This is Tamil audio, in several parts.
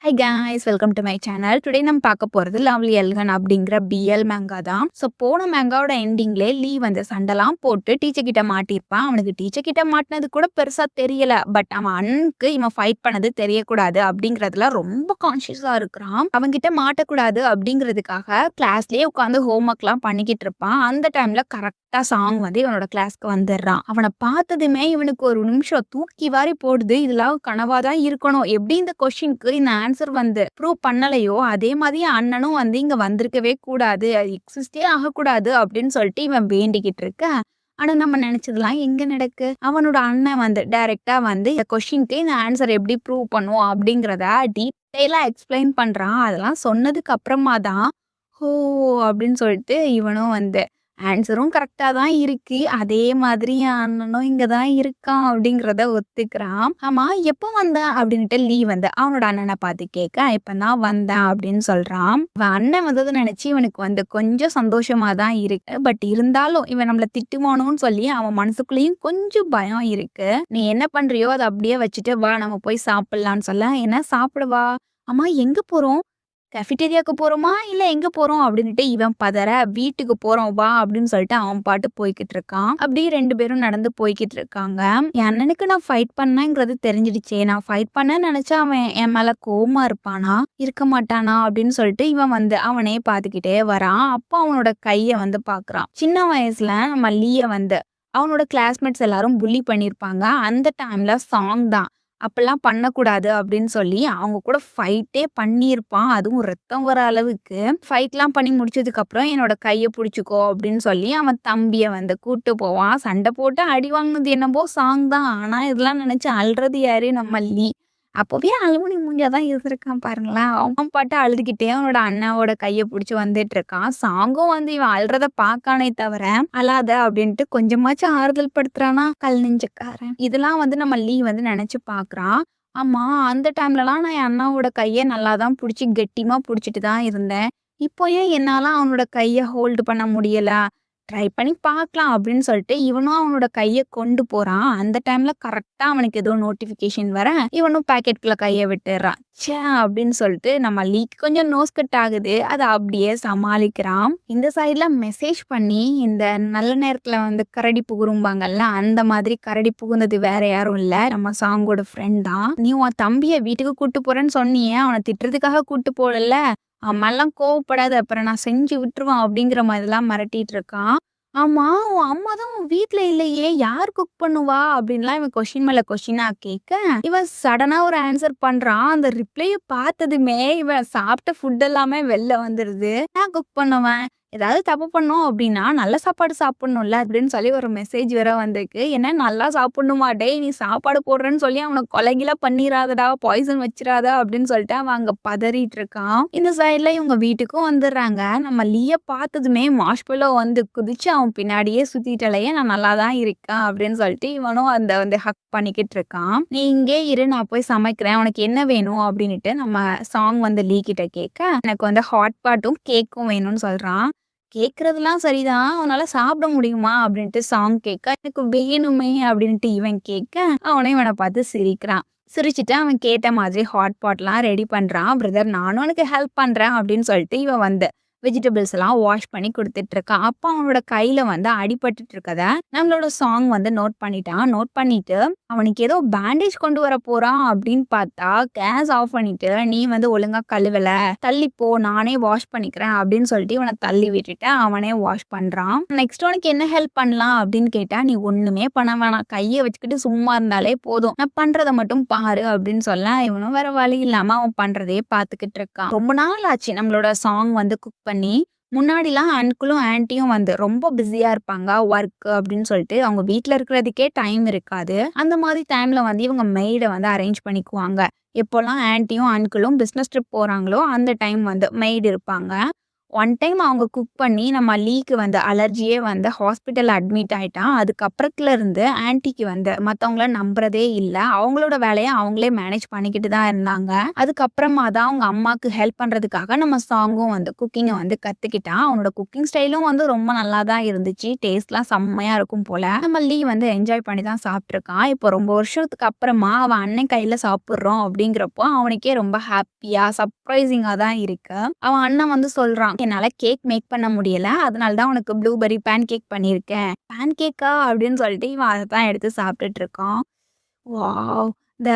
High guys welcome to my channel. Today நம்ம பார்க்க போகிறது லவ்லி எல்கன் அப்படிங்கிற பிஎல் மேங்கா தான். ஸோ போன மேங்காவோட எண்டிங்லேயே லீ வந்து சண்டைலாம் போட்டு டீச்சர் கிட்ட மாட்டியிருப்பான். அவனுக்கு டீச்சர் கிட்ட மாட்டினது கூட பெருசாக தெரியல. பட் அவன் அண்ணனுக்கு இவன் ஃபைட் பண்ணது தெரியக்கூடாது அப்படிங்கிறதுல ரொம்ப கான்ஷியஸாக இருக்கிறான். அவன்கிட்ட மாட்டக்கூடாது அப்படிங்கிறதுக்காக கிளாஸ்லேயே உட்காந்து ஹோம் ஒர்க்லாம் பண்ணிக்கிட்டு இருப்பான். அந்த டைமில் கரெக்டாக சாங் வந்து இவனோட கிளாஸ்க்கு வந்துடுறான். அவனை பார்த்ததுமே இவனுக்கு ஒரு நிமிஷம் தூக்கி வாரி போடுது. இதெல்லாம் கனவாக தான் இருக்கணும். எப்படி இந்த கொஷினுக்கு இந்த ஆன்சர் வந்து ப்ரூவ் பண்ணலையோ அதே மாதிரி அண்ணனும் வந்து இங்க வந்திருக்கவே கூடாது, அது எக்ஸிஸ்டே ஆகக்கூடாது அப்படின்னு சொல்லிட்டு இவன் வேண்டிக்கிட்டு இருக்க. ஆனா நம்ம நினைச்சதெல்லாம் எங்க நடக்கு. அவனோட அண்ணன் வந்து டைரக்டா வந்து இந்த கொஸ்டினுக்கு இந்த ஆன்சர் எப்படி ப்ரூவ் பண்ணுவோம் அப்படிங்கிறத டீட்டெயிலா எக்ஸ்பிளைன் பண்றான். அதெல்லாம் சொன்னதுக்கு அப்புறமா தான் ஓ அப்படின்னு சொல்லிட்டு இவனும் வந்து ஆன்சரும் கரெக்டா தான் இருக்கு. அதே மாதிரி என் அண்ணனும் இங்க தான் இருக்கான் அப்படிங்கிறத ஒத்துக்கிறான். ஆமா எப்போ வந்த அப்படின்ட்டு லீ வந்து அவனோட அண்ணனை பார்த்து கேட்க, இப்பதான் வந்தேன் அப்படின்னு சொல்றான். இவன் அண்ணன் வந்ததை நினைச்சு இவனுக்கு வந்து கொஞ்சம் சந்தோஷமா தான் இருக்கு. பட் இருந்தாலும் இவன் நம்மள திட்டுவானோன்னு சொல்லி அவன் மனசுக்குள்ளேயும் கொஞ்சம் பயம் இருக்கு. நீ என்ன பண்றியோ அதை அப்படியே வச்சுட்டு வா, நம்ம போய் சாப்பிடலான்னு சொல்ல. என்ன சாப்பிடுவா? அம்மா எங்க போறோம்? கஃபிட்டேரியாவுக்கு போறோமா இல்ல எங்க போறோம் அப்படின்னுட்டு இவன் பதற, வீட்டுக்கு போறோம் வா அப்படின்னு சொல்லிட்டு அவன் பாட்டு போய்கிட்டு இருக்கான். அப்படியே 2 பேரும் நடந்து போய்கிட்டு இருக்காங்க. என் அண்ணனுக்கு நான் ஃபைட் பண்ணேங்கிறது தெரிஞ்சிடுச்சே, நான் ஃபைட் பண்ணேன்னு நினைச்சா அவன் என் மேல கோவமா இருப்பானா இருக்க மாட்டானா அப்படின்னு சொல்லிட்டு இவன் வந்து அவனே பார்த்துக்கிட்டே வரான். அப்போ அவனோட கையை வந்து பார்க்குறான். சின்ன வயசுல நம்ம லீய வந்து அவனோட கிளாஸ்மேட்ஸ் எல்லாரும் புள்ளி பண்ணியிருப்பாங்க. அந்த டைம்ல சாங் தான் அப்பெல்லாம் பண்ணக்கூடாது அப்படின்னு சொல்லி அவங்க கூட ஃபைட்டே பண்ணியிருப்பான். அதுவும் ரத்தம் வர அளவுக்கு ஃபைட்லாம் பண்ணி முடிச்சதுக்கப்புறம் என்னோட கையை பிடிச்சிக்கோ அப்படின்னு சொல்லி அவன் தம்பியை வந்து கூட்டு போவான். சண்டை போட்டு அடி வாங்கினது என்னவோ சாங் தான். ஆனால் இதெல்லாம் நினச்சி அழுறது யாரு? நம்ம லீ. அப்போவே அழுகுனி மூஞ்சா தான் இருந்திருக்கான் பாருங்களேன். அவன் பாட்டு அழுதுகிட்டே அவனோட அண்ணாவோட கையை பிடிச்சி வந்துட்டு இருக்கான். சாங்கும் வந்து இவன் அழுறத பார்க்கானே தவிர அழாத அப்படின்ட்டு கொஞ்சமாச்சும் ஆறுதல் படுத்துறானா கல் நெஞ்சக்காரன். இதெல்லாம் வந்து நம்ம லீ வந்து நினைச்சு பார்க்குறான். ஆமா அந்த டைம்லலாம் நான் என் அண்ணாவோட கையை நல்லா தான் பிடிச்சி கெட்டிமா பிடிச்சிட்டு தான் இருந்தேன். இப்போ ஏன் என்னால அவனோட கையை ஹோல்டு பண்ண முடியல? ட்ரை பண்ணி பார்க்கலாம் அப்படின்னு சொல்லிட்டு இவனும் அவனோட கையை கொண்டு போறான். அந்த டைம்ல கரெக்டா அவனுக்கு ஏதோ நோட்டிஃபிகேஷன் வர இவனும் பாக்கெட்குள்ள கையை விட்டுறான். ச்சே அப்படின்னு சொல்லிட்டு நம்ம லீக் கொஞ்சம் நோஸ் கட் ஆகுது. அதை அப்படியே சமாளிக்கிறான். இந்த சைட்ல மெசேஜ் பண்ணி இந்த நல்ல நேரத்துல வந்து கரடி புகுரும்பாங்கல்ல, அந்த மாதிரி கரடி புகுந்தது வேற யாரும் இல்ல, நம்ம சாங்கோட ஃப்ரெண்ட் தான். நீ உன் தம்பியை வீட்டுக்கு கூட்டு போறேன்னு சொன்னியே, அவனை திட்டுறதுக்காக கூட்டு போடல, அம்மாலாம் கோவப்படாத அப்புறம் நான் செஞ்சு விட்டுருவான் அப்படிங்கிற மாதிரிலாம் மிரட்டிட்டு இருக்கான். ஆமா உன் அம்மா தான் உன் வீட்ல இல்லையே, யார் குக் பண்ணுவா அப்படின்லாம் இவன் கொஸ்டின் மேல கொஸ்டினா கேட்க இவன் சடனா ஒரு ஆன்சர் பண்றான். அந்த ரிப்ளைய பார்த்ததுமே இவன் சாப்பிட்ட ஃபுட் எல்லாமே வெளில வந்துருது. நான் குக் பண்ணுவேன், ஏதாவது தப்பு பண்ணோம் அப்படின்னா நல்ல சாப்பாடு சாப்பிடணும்ல அப்படின்னு சொல்லி ஒரு மெசேஜ் வேற வந்திருக்கு. என்ன நல்லா சாப்பிடணுமா? டேய் நீ சாப்பாடு போடுறேன்னு சொல்லி அவனை கொலைகில பண்ணிடாதடா, பாய்சன் வச்சிடாத அப்படின்னு சொல்லிட்டு அவன் அங்க பதறிட்டு இருக்கான். இந்த சைட்ல இவங்க வீட்டுக்கும் வந்துடுறாங்க. நம்ம லீய பார்த்ததுமே மாஷ்மெல்லோ வந்து குதிச்சு அவன் பின்னாடியே சுத்திட்டலையே, நான் நல்லா தான் இருக்கேன் அப்படின்னு சொல்லிட்டு இவனும் அந்த வந்து ஹக் பண்ணிக்கிட்டு இருக்கான். நீ இங்கே இரு, நான் போய் சமைக்கிறேன், உனக்கு என்ன வேணும் அப்படின்னுட்டு நம்ம சாங் வந்து லீ கிட்ட கேட்க எனக்கு வந்து ஹாட் பாட்டும் கேக்கும் வேணும்னு சொல்றான். கேட்கறதெல்லாம் சரிதான், அவனால சாப்பிட முடியுமா அப்படின்ட்டு சாங் கேட்க எனக்கு வேணுமே அப்படின்ட்டு இவன் கேட்க அவனே இவனை பார்த்து சிரிக்கிறான். சிரிச்சுட்டு அவன் கேட்ட மாதிரி ஹாட் பாட்லாம் ரெடி பண்றான். பிரதர் நானும் உனக்கு ஹெல்ப் பண்றேன் அப்படின்னு சொல்லிட்டு இவன் வந்து வெஜிடபிள்ஸ் எல்லாம் வாஷ் பண்ணி கொடுத்துட்டு இருக்கான். அப்போ அவனோட கையில வந்து அடிபட்டுட்டு இருக்கத நம்மளோட சாங் வந்து நோட் பண்ணிட்டான். நோட் பண்ணிட்டு அவனுக்கு ஏதோ பேண்டேஜ் கொண்டு வர போறான் அப்படின்னு பார்த்தா கேஸ் ஆஃப் பண்ணிட்டு நீ வந்து ஒழுங்கா கழுவல, தள்ளிப்போ நானே வாஷ் பண்ணிக்கிறேன் அப்படின்னு சொல்லிட்டு இவனை தள்ளி விட்டுட்டு அவனே வாஷ் பண்றான். நெக்ஸ்ட் உனக்கு என்ன ஹெல்ப் பண்ணலாம் அப்படின்னு கேட்டா நீ ஒண்ணுமே பண்ண வேணாம், கையை வச்சுக்கிட்டு சும்மா இருந்தாலே போதும், நான் பண்றதை மட்டும் பாரு அப்படின்னு சொல்ல இவனும் வேற வழி இல்லாம அவன் பண்றதே பார்த்துக்கிட்டு இருக்கான். ரொம்ப நாள் ஆச்சு நம்மளோட சாங் வந்து குக் பண்ணி. முன்னாடிலாம் அங்கிளும் ஆன்ட்டியும் வந்து ரொம்ப பிஸியா இருப்பாங்க ஒர்க் அப்படின்னு சொல்லிட்டு, அவங்க வீட்டில் இருக்கிறதுக்கே டைம் இருக்காது. அந்த மாதிரி டைம்ல வந்து இவங்க மெய்டை வந்து அரேஞ்ச் பண்ணிக்குவாங்க. எப்போல்லாம் ஆன்ட்டியும் அங்கிளும் பிஸ்னஸ் ட்ரிப் போறாங்களோ அந்த டைம் வந்து மெய்டு இருப்பாங்க. ஒன் டைம் அவங்க குக் பண்ணி நம்ம லீக்கு வந்து அலர்ஜியே வந்து ஹாஸ்பிட்டல்ல அட்மிட் ஆயிட்டான். அதுக்கப்புறத்துல இருந்து ஆன்டிக்கு வந்து மத்தவங்கள நம்புறதே இல்ல. அவங்களோட வேலைய அவங்களே மேனேஜ் பண்ணிக்கிட்டு தான் இருந்தாங்க. அதுக்கப்புறமா தான் அவங்க அம்மாக்கு ஹெல்ப் பண்றதுக்காக நம்ம சாங்கும் வந்து குக்கிங்க வந்து கத்துக்கிட்டான். அவனோட குக்கிங் ஸ்டைலும் வந்து ரொம்ப நல்லா தான் இருந்துச்சு. டேஸ்ட்லாம் செம்மையா இருக்கும் போல. நம்ம லீ வந்து என்ஜாய் பண்ணி தான் சாப்பிட்டுருக்கான். இப்போ ரொம்ப வருஷத்துக்கு அப்புறமா அவன் அண்ணன் கையில சாப்பிடுறோம் அப்படிங்கிறப்போ அவனுக்கே ரொம்ப ஹாப்பியா, சர்ப்ரைசிங்கா தான் இருக்கு. அவன் அண்ணன் வந்து சொல்றான், "என்னால கேக் மேக் பண்ண முடியல. அதனால தான் உனக்கு ப்ளூபெர்ரி பேன் கேக் பண்ணியிருக்கேன்." பேன் கேக்கா? அப்படின்னு சொல்லிட்டு இவன் அத தான் எடுத்து சாப்பிட்டுட்டு இருக்கான். வாவ்! இந்த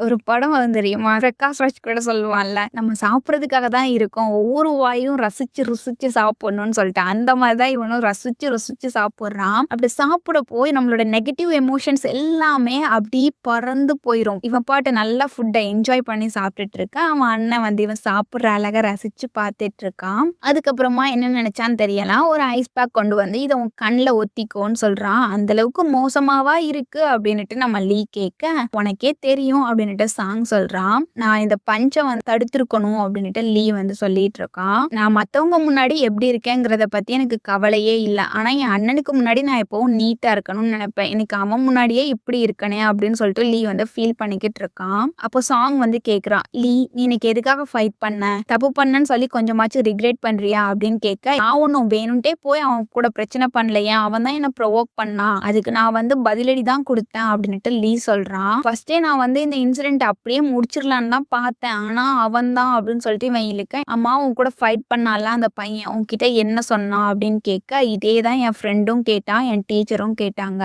ஒரு படம் வரும் தெரியுமா? பிரகாஷ் ராஜ் கூட சொல்லுவான்ல, நம்ம சாப்பிடுறதுக்காக தான் இருக்கோம். ஒவ்வொரு வாயும் ரசிச்சு, ருசிச்சு சாப்பிடணும்னு சொல்லிட்டு. அந்த மாரி தான் இவனும் ரசிச்சு, ருசிச்சு சாப்பிடுறான். அப்படி சாப்பிடப்போ நம்மளோட நெகட்டிவ் எமோஷன்ஸ் எல்லாமே அப்படியே பறந்து போயிரும். இவன் பாட்டு நல்லா ஃபுட்ட என்ஜாய் பண்ணி சாப்பிட்டுட்டு இருக்கான். அவன் அண்ணன் வந்து இவன் சாப்பிடுற அழக ரசிச்சு பார்த்துட்டு இருக்கான். அதுக்கப்புறமா என்ன நினைச்சான்னு தெரியல. ஒரு ஐஸ் பேக் கொண்டு வந்து இத உன் கண்ல ஒத்திக்கோன்னு சொல்றான். அந்த அளவுக்கு மோசமாவா இருக்கு அப்படின்னுட்டு நம்ம லீ கேட்க, உனக்கே தெரியும் அப்படின்னுட்டு சாங் சொல்றான். நான் இந்த பஞ்ச வந்து தடுத்திருக்கணும் அப்படின்னுட்டு லீ வந்து சொல்லிட்டு இருக்கான். நான் மத்தவங்க முன்னாடி எப்படி இருக்கேங்கிறத பத்தி எனக்கு கவலையே இல்ல. ஆனா என் அண்ணனுக்கு முன்னாடி நான் எப்பவும் நீட்டா இருக்கணும்னு நினைப்பேன். எனக்கு அவன் முன்னாடியே இப்படி இருக்கனே அப்படின்னு சொல்லிட்டு லீ வந்து ஃபீல் பண்ணிக்கிட்டு இருக்கான். அப்போ சாங் வந்து கேக்குறான். லீ, நீ இன்னைக்கு எதுக்காக ஃபைட் பண்ண? தப்பு பண்ணன்னு சொல்லி கொஞ்சமாச்சும் ரிக்ரெட் பண்றியா அப்படின்னு கேட்க, நான் ஒன்னும் வேணும்ட்டே போய் அவன் கூட பிரச்சனை பண்ணலையே. அவன் தான் என்ன ப்ரொவோக் பண்ணான். அதுக்கு நான் வந்து பதிலடி தான் கொடுத்தேன் அப்படின்னுட்டு லீ சொல்றான். ஃபர்ஸ்டே நான் வந்து இந்த இன்சிடென்ட் அப்படியே முடிச்சிடலான்னு தான் பார்த்தேன். ஆனா அவன் தான் அப்படின்னு சொல்லிட்டு இவன் இழுக்க, அம்மா உன் கூட ஃபைட் பண்ணால அந்த பையன் உன்கிட்ட என்ன சொன்னான் அப்படின்னு கேட்க, இதே தான் என் ஃப்ரெண்டும் கேட்டான், என் டீச்சரும் கேட்டாங்க.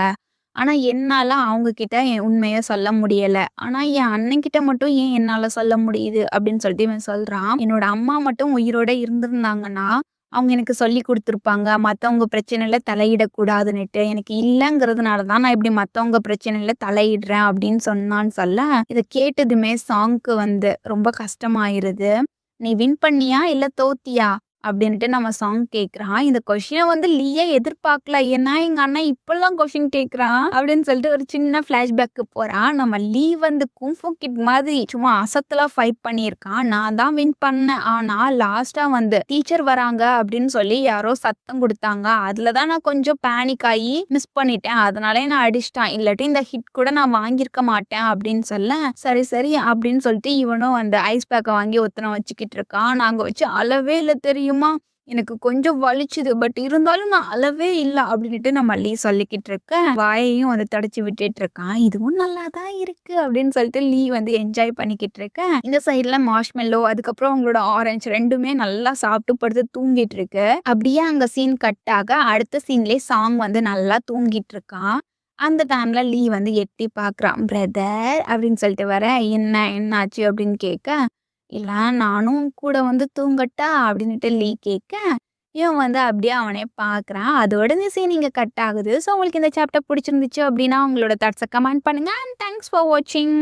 ஆனா என்னால அவங்க கிட்ட என் உண்மைய சொல்ல முடியல. ஆனா என் அண்ணன் கிட்ட மட்டும் ஏன் என்னால சொல்ல முடியுது அப்படின்னு சொல்லிட்டு இவன் சொல்றான். என்னோட அம்மா மட்டும் உயிரோட இருந்திருந்தாங்கன்னா அவங்க எனக்கு சொல்லிக் குடுத்துருப்பாங்க. மத்தவங்க பிரச்சனையில தலையிடக்கூடாதுன்னுட்டு. எனக்கு இல்லங்கிறதுனால தான் நான் இப்படி மத்தவங்க பிரச்சனையில தலையிடுறேன் அப்படின்னு சொன்னான்னு சொல்ல, இத கேட்டதுமே சாங்க்கு வந்து ரொம்ப கஷ்டமாயிருது. "நீ வின் பண்ணியா? இல்ல தோத்தியா?" அப்படின்ட்டு நம்ம சாங் கேட்குறான். இந்த கொஸ்டின வந்து லீயே எதிர்பார்க்கல. ஏன்னா எங்க அண்ணன் இப்படிலாம் கொஸ்டின் கேட்குறான் அப்படின்னு சொல்லிட்டு ஒரு சின்ன ஃப்ளாஷ்பேக்கு போறான். நம்ம லீ வந்து குங்ஃபூ கிட் மாதிரி சும்மா அசத்தலா ஃபைட் பண்ணியிருக்கான். நான் தான் வின் பண்ணேன். ஆனா லாஸ்ட்டா வந்து டீச்சர் வராங்க அப்படின்னு சொல்லி யாரோ சத்தம் குடுத்தாங்க. அதுல தான் நான் கொஞ்சம் பேனிக் ஆகி மிஸ் பண்ணிட்டேன். அதனாலயே நான் அடிச்சுட்டான். இல்லாட்டி இந்த ஹிட் கூட நான் வாங்கியிருக்க மாட்டேன் அப்படின்னு சொல்ல, சரி சரி அப்படின்னு சொல்லிட்டு இவனும் அந்த ஐஸ் பேக்க வாங்கி ஒத்தனம் வச்சுக்கிட்டு இருக்கான். நாங்க வச்சு அளவே இல்ல தெரியுமா? எனக்கு கொஞ்சம் வலிச்சுது. பட் இருந்தாலும் நான் அளவே இல்ல அப்படின்னுட்டு நம்ம லீ சொல்லிக்கிட்டு இருக்க, வாயையும் வந்து தொடச்சு விட்டுட்டு இருக்கான். இதுவும் நல்லா தான் இருக்கு அப்படின்னு சொல்லிட்டு லீ வந்து என்ஜாய் பண்ணிக்கிட்டு இருக்க, இந்த சைடுல மார்ஷ்மெல்லோ அதுக்கப்புறம் அவங்களோட ஆரஞ்சு 2மே நல்லா சாப்பிட்டு படுத்து தூங்கிட்டு இருக்கு. அப்படியே அங்க சீன் கட் ஆக அடுத்த சீன்லயே சாங் வந்து நல்லா தூங்கிட்டு இருக்கான். அந்த டைம்ல லீ வந்து எட்டி பார்க்குறான். பிரதர் அப்படின்னு சொல்லிட்டு வர, என்னாச்சு அப்படின்னு கேட்க, இல்ல நானும் கூட வந்து தூங்கட்டா? அப்படின்னுட்டு லீ கேட்க, இவன் வந்து அப்படியே அவனே பார்க்குறான். அதோட இந்த சீன் இங்க கட் ஆகுது. ஸோ உங்களுக்கு இந்த சாப்டர் பிடிச்சிருந்துச்சு அப்படின்னா உங்களோட தாட்ஸ கமெண்ட் பண்ணுங்க. அண்ட் தேங்க்ஸ் ஃபார் வாட்சிங்.